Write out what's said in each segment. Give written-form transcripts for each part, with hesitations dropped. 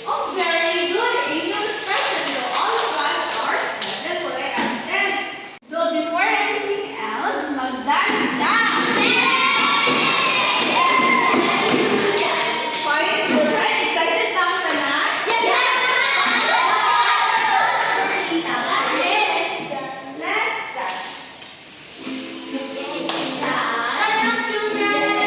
Oh, very good. Angel expression. So all of us are present what I understand. So before anything else, mag-dance down. Quiet, alright? Excited na ang tanan? Let's dance. Sayang children.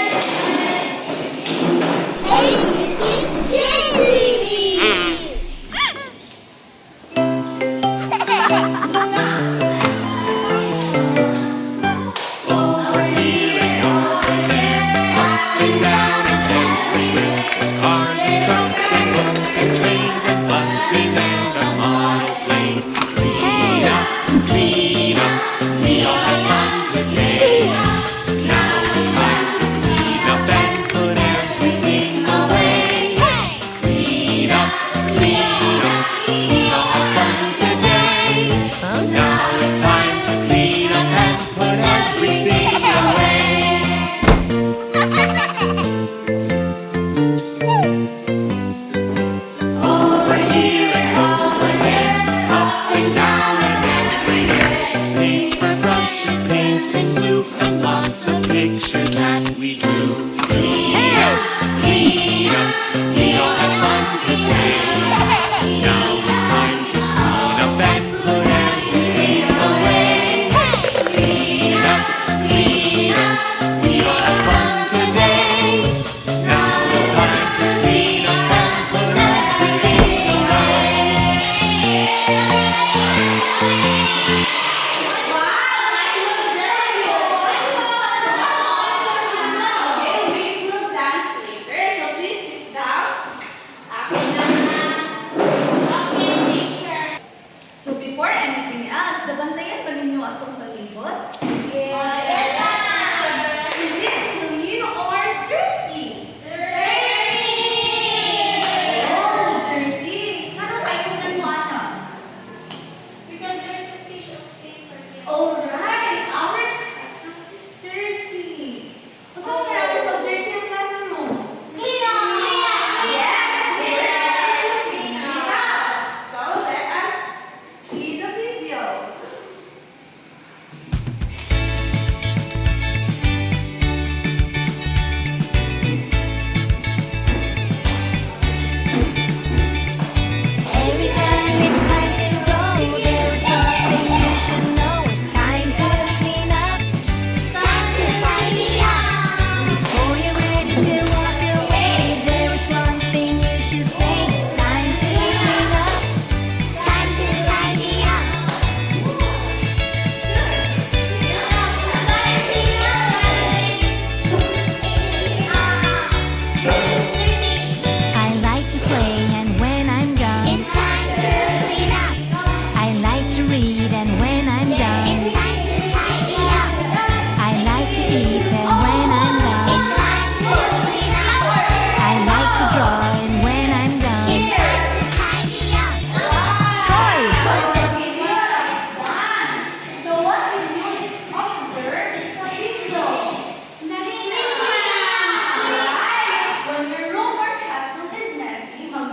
Over here and over there, up and down and everywhere. There's cars and trucks and boats and trains and buses and a monoplane. Clean up, we all have fun today. Now it's time to clean up and put everything away. Clean up, we all have fun today. Now it's time to clean up and put everything away. Over here and over there, up and down and everywhere. There's paintbrushes, paints and glue, and lots of pictures that we drew. Clean up, we all have fun today. Now it's time to clean up and put everything away. Clean up, we all have fun today. Now it's time to clean up and put everything away. Okay, we will dance later, so please sit down. So before anything else, nabantayan ba ninyo atong palibot? Yes! Is it clean or dirty? Oh, dirty. Ano kayo kung ano ano? Because there's a piece of paper here. Alright, our classroom is dirty. So, kaya ito pag dirty ang classroom? Yes! Clean up. So, let us see the video. Every time it's time to go, there is something you should know. It's time to clean up. Time to tidy up. Before you're ready to walk away, there is one thing you should say. It's time to clean up. Time to tidy up. I like to play, and when I'm done, it's time to clean up. I like to read, and when I'm done, it's time to tidy up. I like to eat, and when I'm done, it's time to clean up. I like to draw, and when I'm done, it's time to tidy up. Toys. So what we do is observe it's a video. Right. When your room or classroom is messy, mag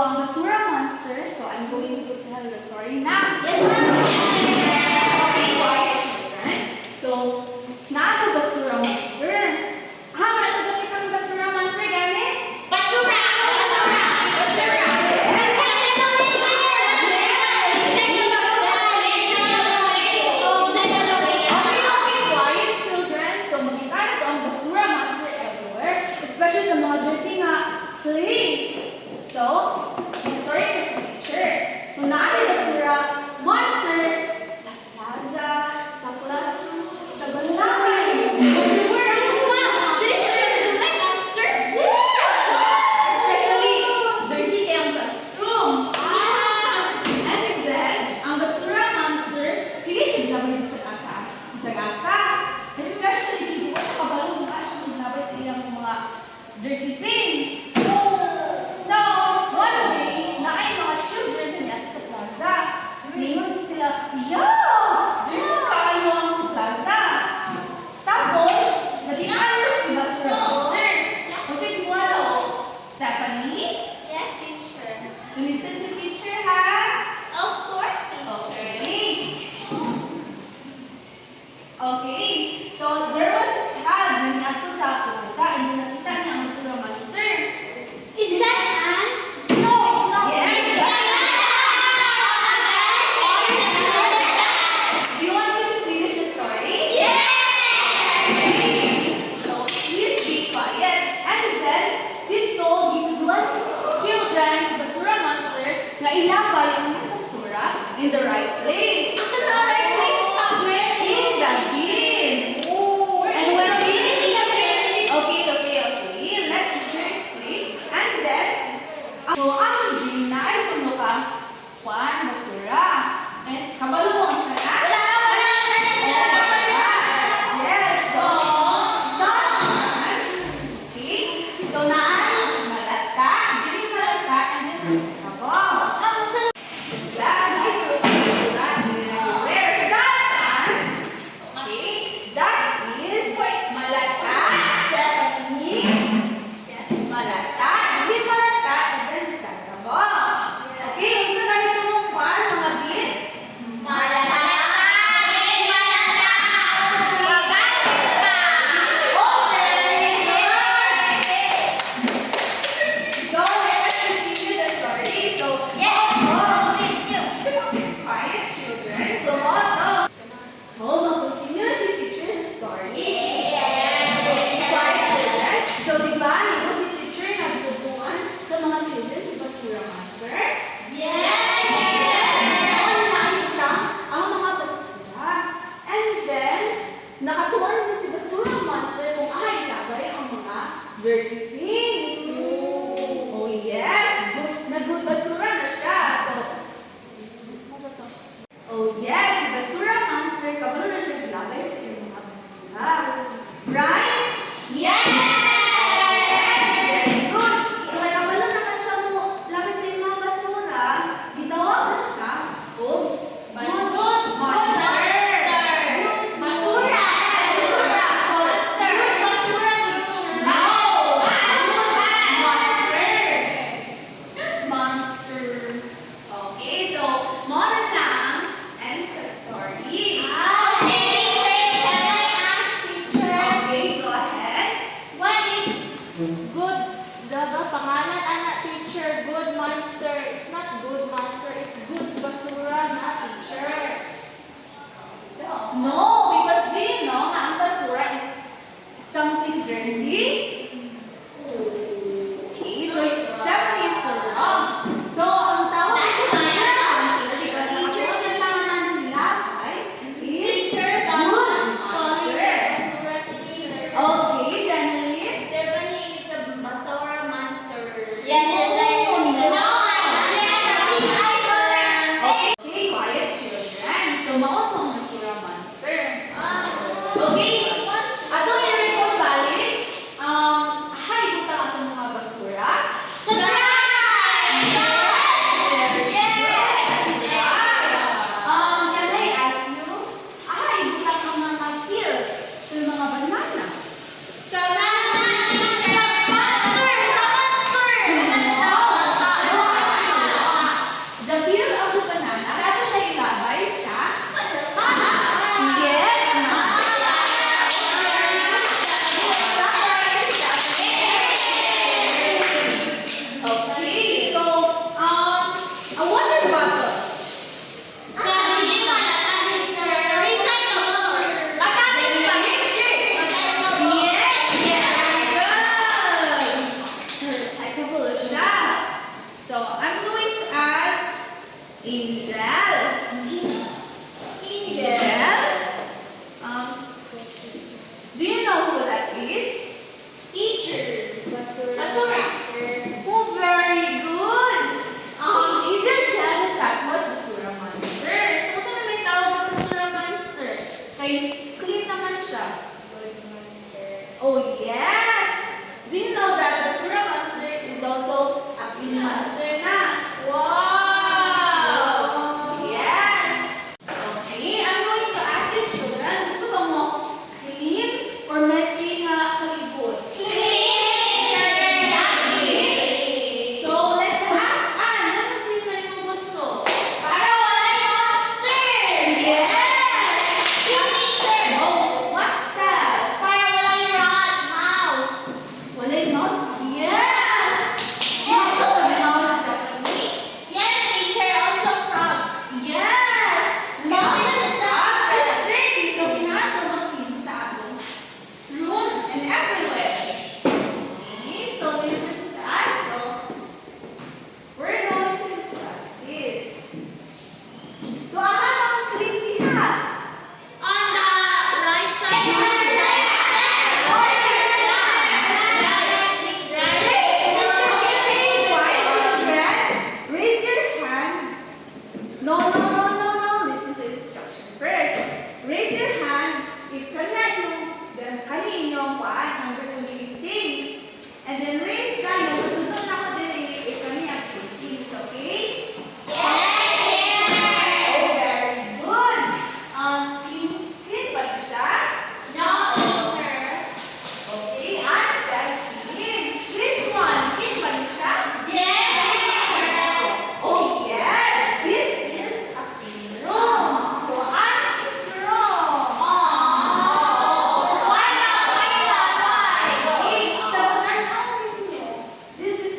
ang basura monster, so I'm going to tell the story now. Yes, ma'am. Okay, quiet children. So, naano basura monster? Ha, ano gamit ang basura monster, gani? Basura! Basura! Basura! Yes. Okay, quiet children. So, makita na ito ang basura monster everywhere, especially sa mga dirty na place. So, may story ko sa picture. So, naano basura monster sa plaza, sa classroom, sa balay. Everywhere ang basura. Especially, dirty kaya ang classroom. And then, ang basura monster, sige siya ginabay sa gasa. Sa gasa. Especially, hindi ko siya kabalong ba siya maglabay sa ilang mga dirty things. So, one day, na ay mga children na natin sa plaza. Ngayon sila, yeah! Dirty kayo ang plaza. Tapos, nag-inaaral si basura monster. Kasi kung ano, Stephanie, Yes, teacher. listen to teacher ha. Of course, teacher. Okay, so there was a child na nato sa plaza and then nakita niya ang basura monster. Is that Anne? No, it's not. Yes. Do you want me to finish the story? Yes! So please be quiet. And then, dito, ginuduan sa children sa basura monster na ilapay ang mga basura in the right place. Asa na ang right place? Where? In the bin. And when bin is in the bin, okay. Let teacher explain. And then, so ang bin na ay puno ka, kuan, basura. And kabalo mo ang sana? Yes, so start on. See? So naan, malata, dili malata, and then basura. Last night, basura everywhere. Start on. Okay, that is malata, Stephanie. Yes. Malata, dili malata, and then sarabo. Okay, unsa na nito mong kuan, mga kids? Malata. Angel. Do you know who that is? Teacher. Basura. Oh, very good. Angel said that was Basura Monster. So, saan may tawag ng Basura Monster? Kay clean naman siya. Oh, yes. Do you know that Basura Monster is also a clean monster na? Wow! Yes. Okay, I'm going to ask you children, gusto ba mo clean or messy na palibot? So, let's ask Anne, anong clean na rin mo gusto? Para wala yung monster. Yes! Yung teacher. Oh, what's that? Para wala yung rat mouse. Wala yung mouse? Yes! Gusto ko yung mouse definitely. Yes, teacher. Also frog. Yes! Mouse is the It's dirty, so we have to look clean sa atong room and everywhere. Okay, so listen to that. So, we're going to discuss this. So, ang clean diha. on the right side. Raise your hand. No. Listen to the instruction first. Raise your hand if kaninyong paan ang gagawin things. And then raise tayo, matutun ako dili if kani activities, okay? Oh, very good. Clean ba na siya? Okay, answer, clean. This one, clean ba na siya? Oh yes, this is a clean room. So Anne is wrong. Okay, so tanong ninyo, this is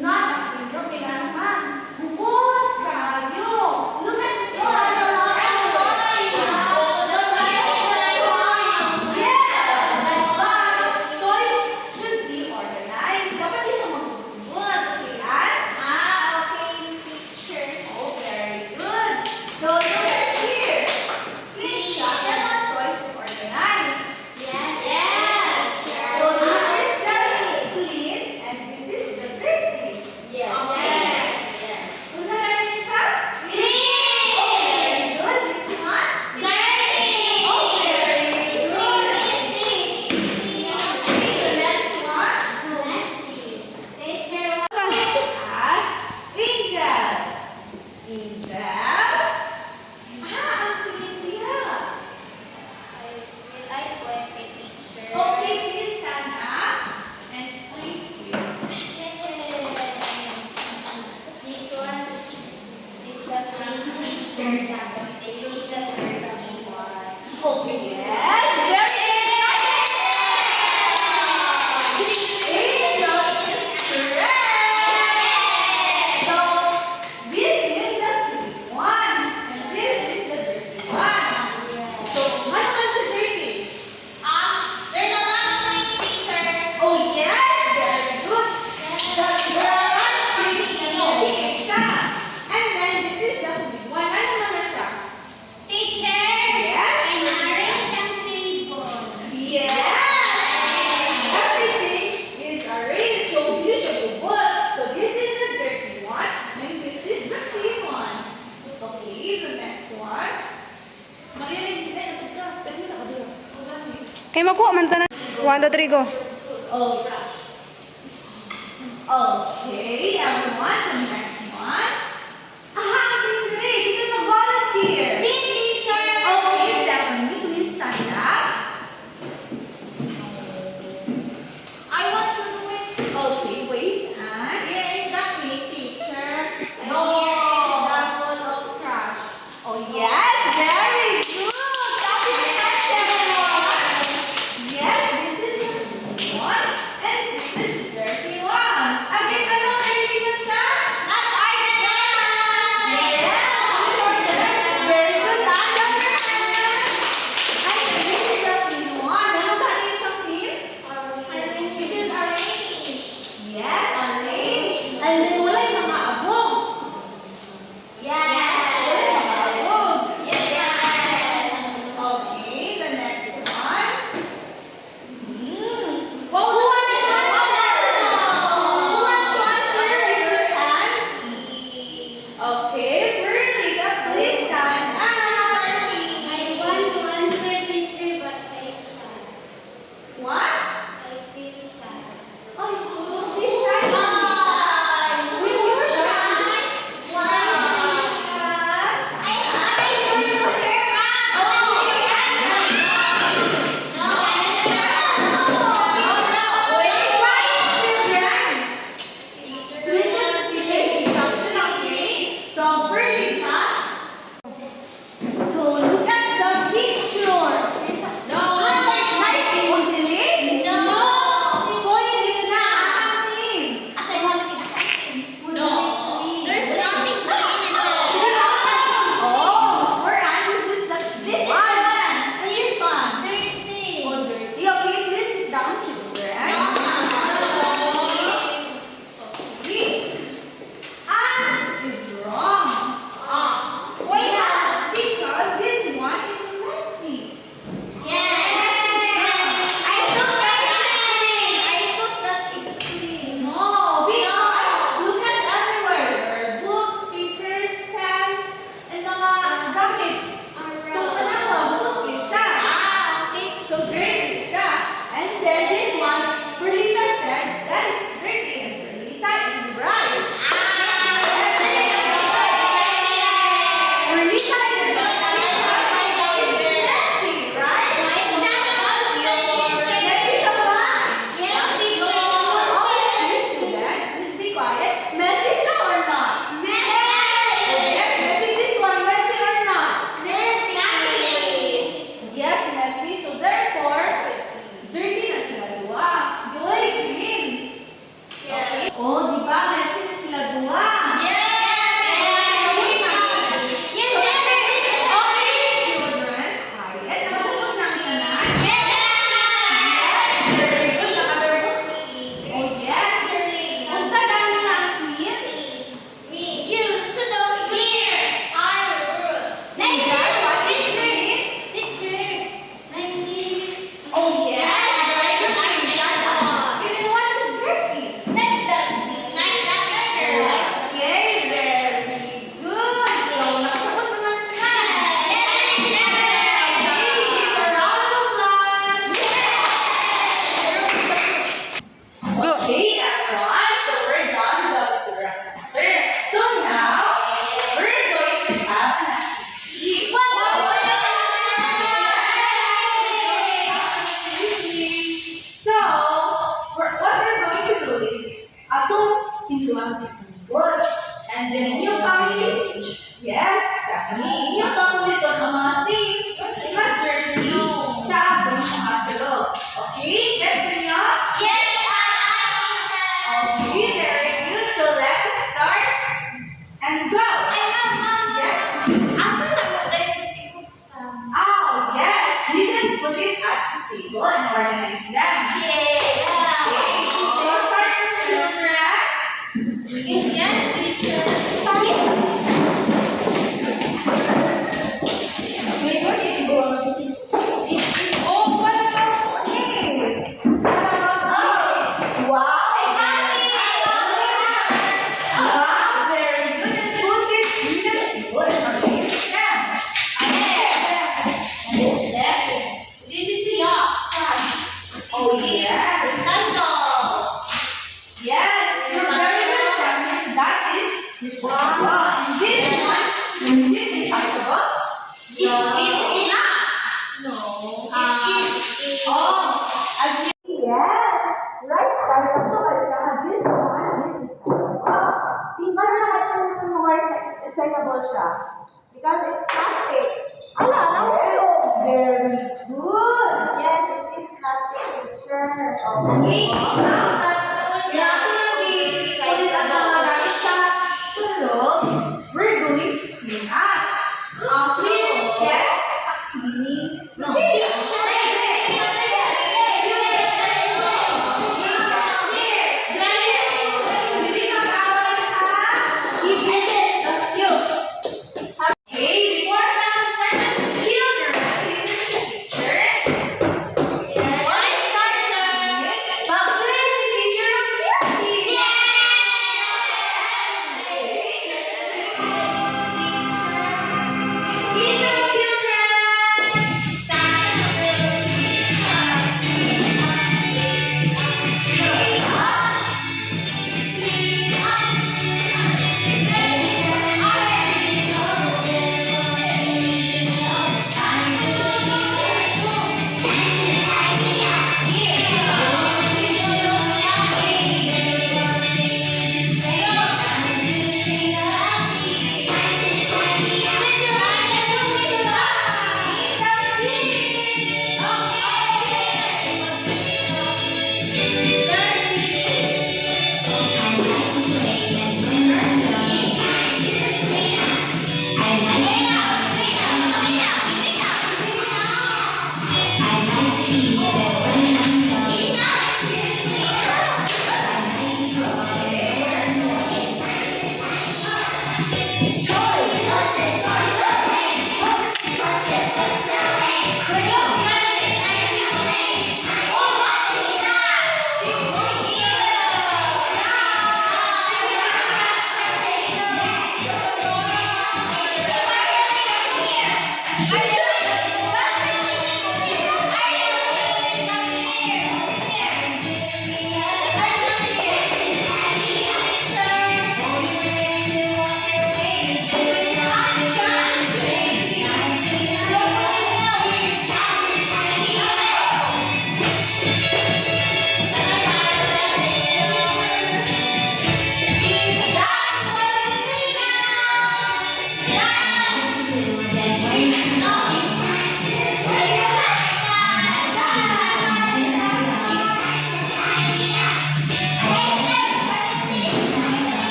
not a clean room. Kailangan bukod kayo. Look at the Yes, but toys should be organized. Dapat di siya magbubud. Okay, Anne? Oh, very good. So look at here. Clean shop and one choice to organize. So this is the clean and this is the dirty. Kung saan natin siya? Oh, very good. This one? Oh, very good. Okay, the next one. I'm going to ask Angel. Angel? Ang clean niya. Okay, please stand up and point here. Okay, yes, very good. Angel is correct. So, this is the clean one, and this is the dirty one. So, ano man siya dirty? Oh, yes, very good. The brown things na messy siya. And then, this is the clean one. Ano man na siya? Yes. Yes! Everything is arranged, so this should work. So this is the dirty one, and this is the clean one. Okay, the next one. Kay makuha man tanan. 1, 2, 3, go. Oh. Okay, everyone, so next one. Hindi. Gusto mag-volunteer. Okay, Stephanie, please stand up. Okay, wait, and oh yes, very good. That is the next one. Yes, this is the one, and this is the dirty one. Again, anong dirty Good. And then yung family. Yes, family. Yung family doon ang mga things na dirty sa abong mga salot. Okay? Yes, niyo? Yes, Okay, very good. So let's start and go. Yes. Oh, yes. We can put it at the table and organize them. Okay. So start, children. Yes, teacher. Wait, what is oh, what? Okay. Wow. Wow, very good. And put it in the table and organize them. This is the yacht. Oh, yes. Yes, you're very good, Sam. Yes, that is recyclable. And this one, is it recyclable? It is not. No. Oh. As you yes, right. Kahit ako, this one is recyclable. Paano naman yung more recyclable siya? Because it's plastic. Oh, very good. Yes, it is plastic, teacher. Okay, now that ulit ang mga gamit sa sulok, we're going to clean up. Please get a cleaning Okay, before now, start with children. Listen to the teacher. But please, the teacher will see.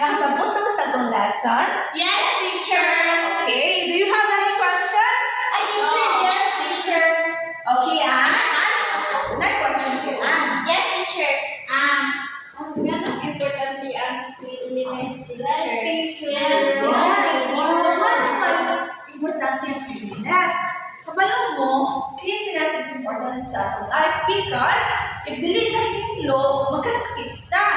Nakasabot na sa itong lesson? Yes, teacher. Okay, do you have any question? Teacher, yes, teacher. Okay, Anne. Next question si Anne. Yes, teacher. Yan ang importante ang cleanliness, teacher. Yes. So, paano naman importante ang cleanliness? Kabalo mo, cleanliness is important sa ating life because if dili na hinlo, magkasakit ka.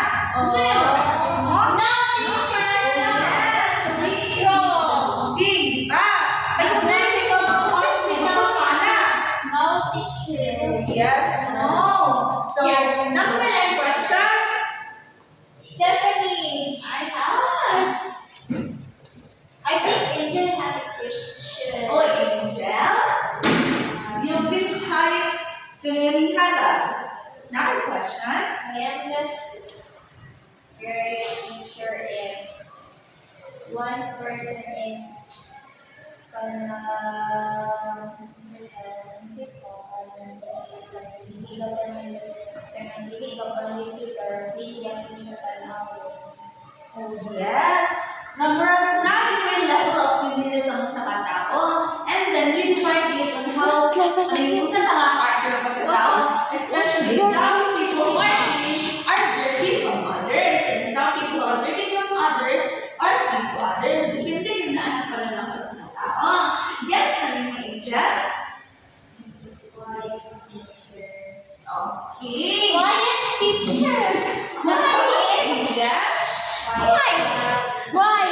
Gusto niya magkasakit mo? No, teacher. Yes, so make sure. Di ba? Ay, kung dati ka magsakit, gusto ka na. No, teacher. Yes, no. So, number 9 question. Stephanie, I asked. I think Angel had a question. Oh, Angel. You've been heights clearly halal. Another question. I am just very sure if one person is gonna Yes. Number 9, yung level of cleanliness ng sa katao. And then we define it on how, yung sa mga part ng pagkatao, especially some people are dirty from others, and some people are dirty from others, or into others. So, depende din na sa pananaw sa mga tao. Yes, ano yung Angel? Okay. Quiet, teacher. Quiet, Angel. Why? Why?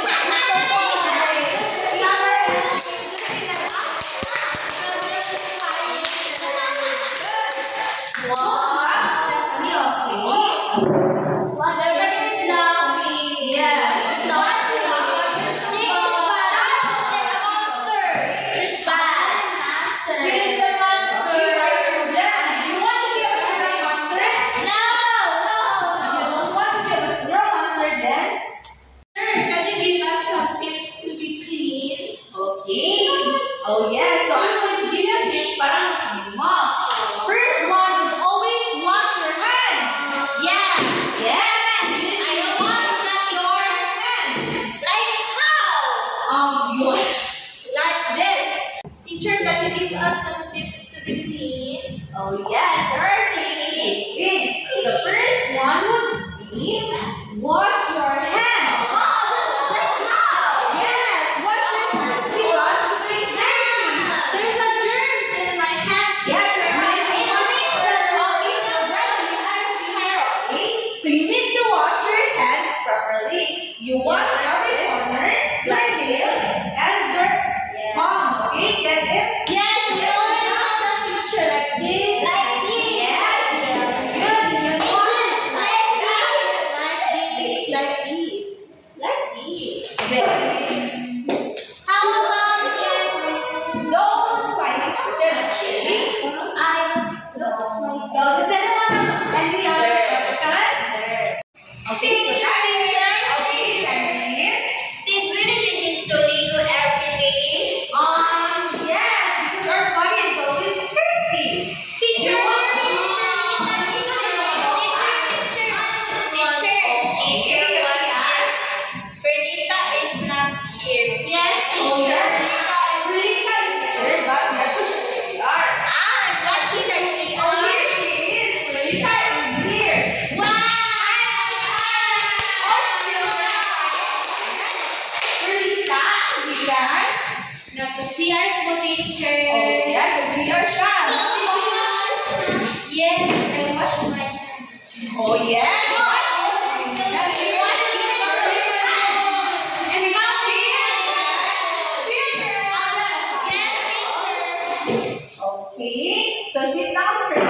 Oh yes, so I'm going to give you tips para makain mo. First one is always wash your hands. Yes. Yes. I want that your hands. like how? You Like this. Teacher, can you give us some tips to be clean? Oh yes, certainly. The first one would be wash your hands. Yes, wash your hands because it's dirty. There's a germs in my hands. Yes, it means that always so you need to wash your hands properly. You wash every corner like this and your palm. Okay, get it? Yes, we already saw the picture like this. Like this. Yes, good. You wash it Like this. Like this. Like this. this. How about if Don't fight each other. Okay? I don't So does anyone have any other question? Okay, so Charlene. Okay, Charlene. Did we really need to Lego every day? Yes, because our body is always dirty. Teacher, Fernita is not here. Yes, Oh, teacher. yes. Rita is here, but we have to just CR. What teacher is Oh, here she is. Rita is here. Rita, Rita. Nag-CR po, teacher. Oh, yes, it's CR siya. Yes, I wash my hands. Oh, yes. Okay, so sit down for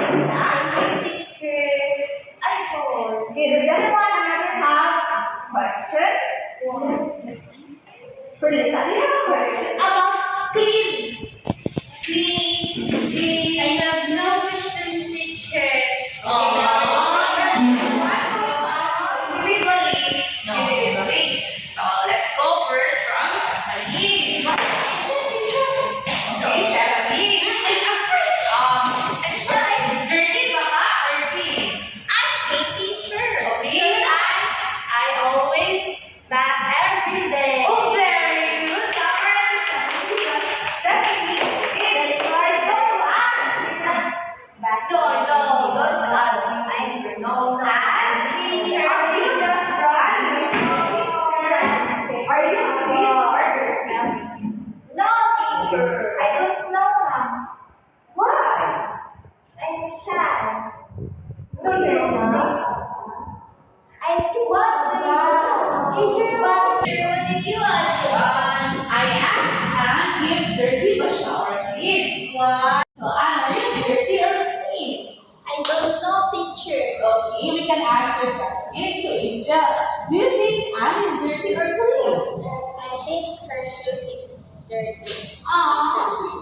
Okay, does anyone have a question? For the you have a question About clean. Clean. I have no question, teacher. Everybody. So let's go first from Stephanie. Okay, Stephanie. Dirty ba ka or clean? I'm a teacher. Okay. I always buy what about teacher? What did you ask, Joanne? I asked Anne if dirty was siya or clean. What? So Anne, are you dirty or clean? I don't know, teacher. Okay, we can ask your classmates. So Angel, do you think Anne is dirty or clean? I think her shoes is dirty.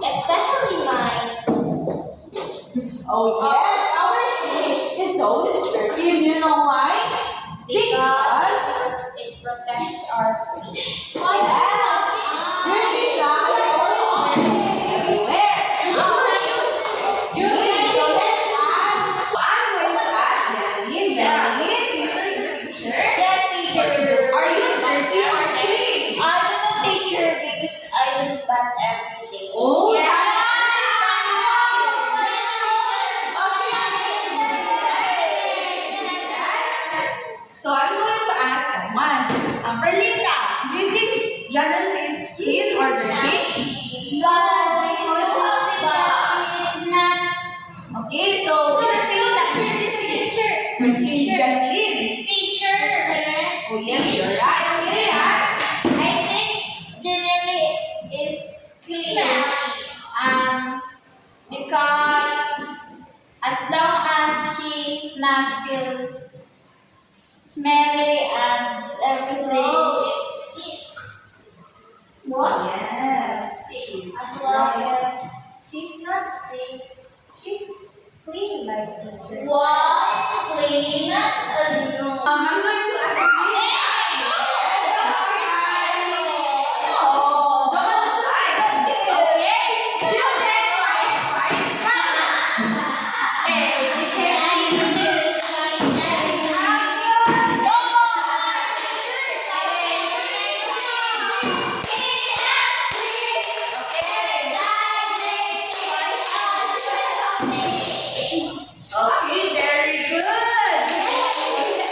Especially mine. Oh yes, our shoe is always dirty. Do you know why? Because it protects our feet. Oh yeah. Dirty siya kasi always everywhere. You need to let's ask. I'm going to ask Madeline. Madeline, listen to the teacher. Yes, teacher. Are you dirty or clean? I don't know, teacher, because I do bath every day. Oh, Yeah. So I'm going to ask someone. Perlita, do you think Janelle is clean or dirty? Okay, so we're saying that si Janelle. Oh yes, you're right. Okay, I think Janelle is clean. Because as long as she's not feel smelly and everything, what? Yes, she's As long right. as she's not sick, she's clean like teacher. What? Clean? No. I'm going to ask a Okay, very good.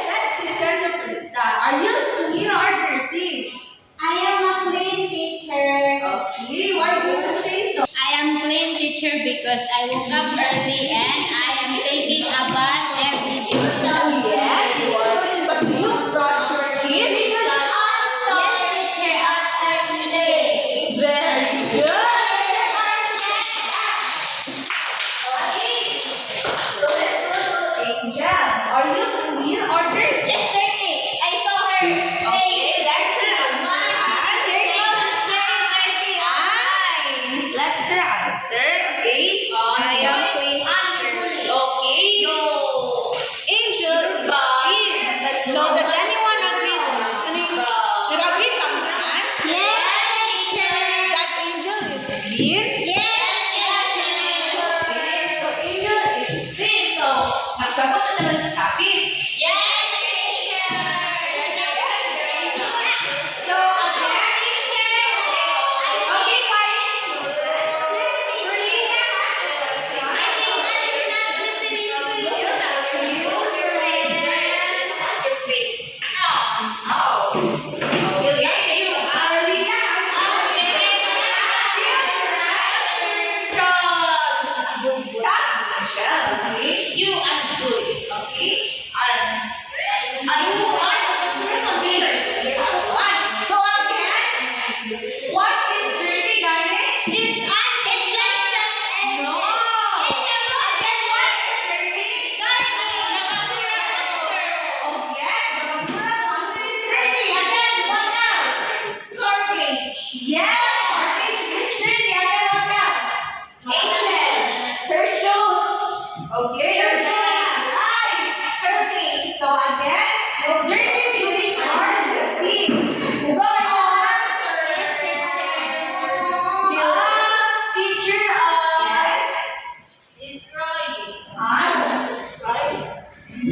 Let's listen to Prita. Are you clean or dirty? I am a clean teacher. Okay, why do you say so? I am clean teacher because I woke up early and I am taking a bath every day. Oh yes, you are clean. But do you brush your teeth? Yes, teacher, every day. Very good. So let's go to Angel. Are you clean or dirty? Just dirty. I saw her Okay, let's answer. Let's answer. Okay. I am clean. Okay. Angel, clean. So does anyone agree? Nag-agree kang lahat? Yes, teacher. That Angel is clean? Yes, Okay, so Angel is clean. So, magsagot na naman sa topic. Yes, teacher. So, again, okay, quiet children. Perlita has a question. You actually hold your hand at your face. Oh. Okay, you Perlita has a question. So, you start, Michelle, okay? You are good, okay? You are okay. So again, what is dirty, guys? It's like just No. It's a book. Again, what is dirty? Oh yes, the basura monster is dirty. Again, what else? Garbage. Yes, garbage is dirty. Again, what else? Her shoes. Okay, her shoes is right. Her face. So again, the dirty things are the same. Huwag kayo teacher, yes. Is crying.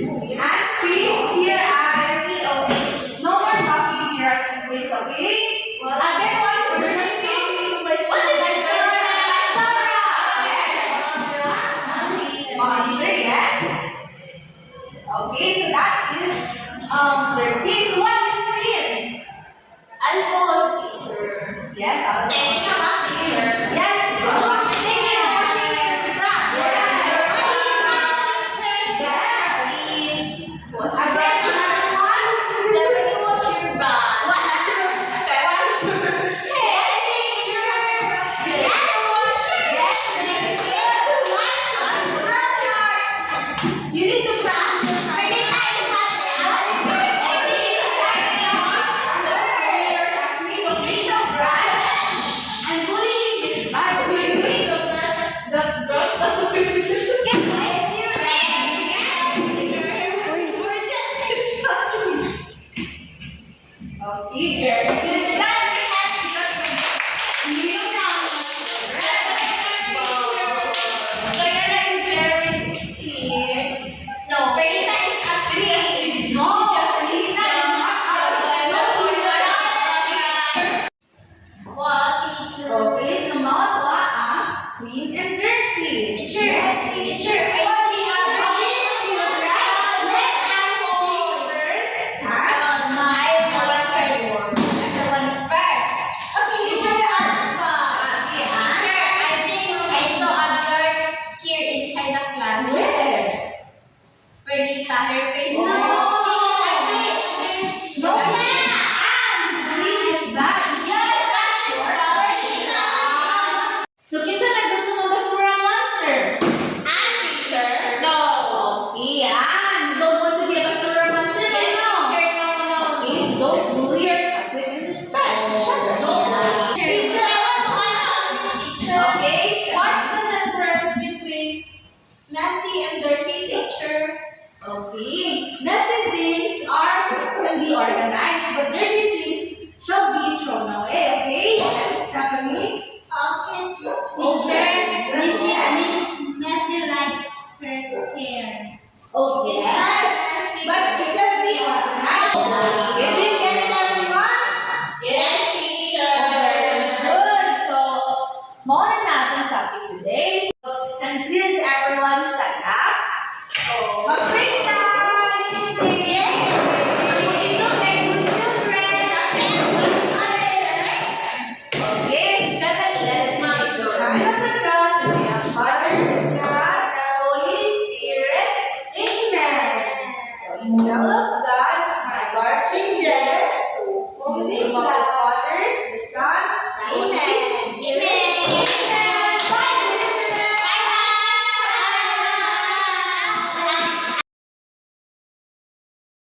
And please, here I will. No more topics here as siblings, okay? Again, what is your name? What is Monster, yes. Okay, so that is dirty. So what is clean? Alcohol cleaner. Yes, alcohol cleaner. Yes, Again, another one. Okay, very good. No, Perita is a fish. No, Perita is not What, teacher? okay, so mga wa ang clean and dirty. Teacher, I see a Perdita, her face is No, clean is that. So, kinsa na gusto mo basura monster? Okay, you don't want to be a basura monster, no? Please don't bully your cousin in respect. Teacher, I want to ask something, teacher. Okay, so- What's the difference between messy and dirty, teacher? Okay, messy things can be organized, but dirty things should be thrown away. Okay, Stephanie. Okay, Teacher, messy like her hair. Okay, It's not messy. but it can be organized. Okay, did you get it, everyone? Yes, teacher. Very good. So, more natin topic today. So, and please everyone stand up. So, mag-break time. Ito kay good children. Okay, Stephanie, let's make the sign of the cross in the name of Father, God, the Holy Spirit. Amen. So, in the will of God, my guardian there, in the name of the Father, the Son, Amen.